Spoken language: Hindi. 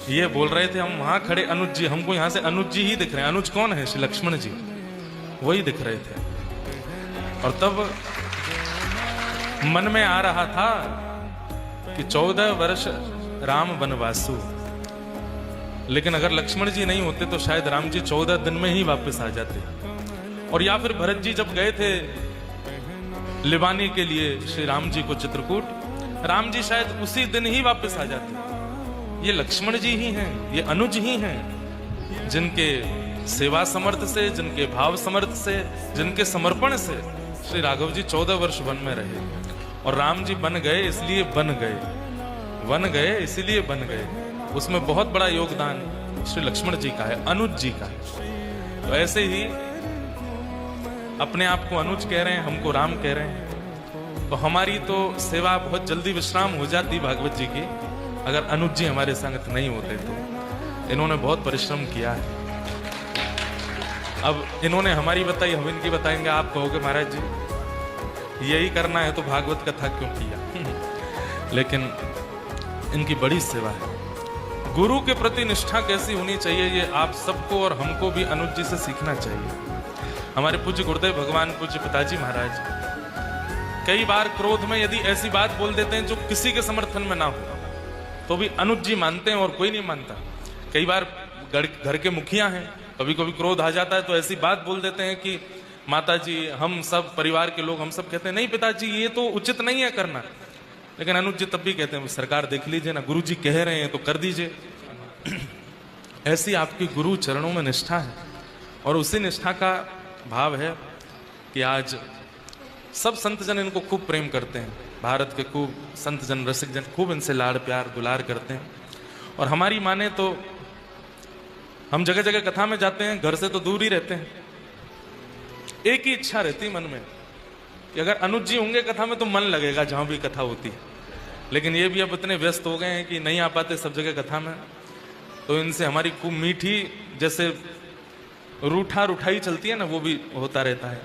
ये बोल रहे थे, हम वहां खड़े अनुज जी, हमको यहां से अनुज जी ही दिख रहे हैं। अनुज कौन है? श्री लक्ष्मण जी, वही दिख रहे थे। और तब मन में आ रहा था कि 14 वर्ष राम वनवासु, लेकिन अगर लक्ष्मण जी नहीं होते तो शायद राम जी 14 दिन में ही वापस आ जाते। और या फिर भरत जी जब गए थे लिवाने के लिए श्री राम जी को चित्रकूट, राम जी शायद उसी दिन ही वापस आ जाते। ये लक्ष्मण जी ही हैं, ये अनुज ही हैं, जिनके सेवा समर्थ से, जिनके भाव समर्थ से, जिनके समर्पण से श्री राघव जी 14 वर्ष वन में रहे। और राम जी बन गए इसलिए बन गए, वन गए इसीलिए बन गए। उसमें बहुत बड़ा योगदान श्री लक्ष्मण जी का है, अनुज जी का है। तो ऐसे ही अपने आप को अनुज कह रहे हैं, हमको राम कह रहे हैं। तो हमारी तो सेवा बहुत जल्दी विश्राम हो जाती भागवत जी की, अगर अनुज जी हमारे संगत नहीं होते तो। इन्होंने बहुत परिश्रम किया है। अब इन्होंने हमारी बताई, हम इनकी बताएंगे। आप कहोगे महाराज जी यही करना है तो भागवत कथा क्यों किया? लेकिन इनकी बड़ी सेवा है। गुरु के प्रति निष्ठा कैसी होनी चाहिए, ये आप सबको और हमको भी अनुज जी से सीखना चाहिए। हमारे पूज्य गुरुदेव भगवान पूज्य पिताजी महाराज कई बार क्रोध में यदि ऐसी बात बोल देते हैं जो किसी के समर्थन में ना हो, तो भी अनुज जी मानते हैं और कोई नहीं मानता। कई बार घर के मुखिया हैं, कभी कभी क्रोध आ जाता है तो ऐसी बात बोल देते हैं कि माता जी, हम सब परिवार के लोग, हम सब कहते हैं नहीं पिताजी ये तो उचित नहीं है करना। लेकिन अनुज जी तब भी कहते हैं सरकार देख लीजिए ना, गुरु जी कह रहे हैं तो कर दीजिए। ऐसी आपकी गुरु चरणों में निष्ठा है। और उसी निष्ठा का भाव है कि आज सब संत जन इनको खूब प्रेम करते हैं। भारत के खूब संत जन, रसिक जन खूब इनसे लाड़ प्यार दुलार करते हैं। और हमारी माने तो हम जगह जगह कथा में जाते हैं, घर से तो दूर ही रहते हैं। एक ही इच्छा रहती मन में कि अगर अनुज जी होंगे कथा में तो मन लगेगा जहां भी कथा होती है। लेकिन ये भी अब इतने व्यस्त हो गए हैं कि नहीं आ पाते सब जगह कथा में। तो इनसे हमारी खूब मीठी, जैसे रूठा रूठाई चलती है ना, वो भी होता रहता है।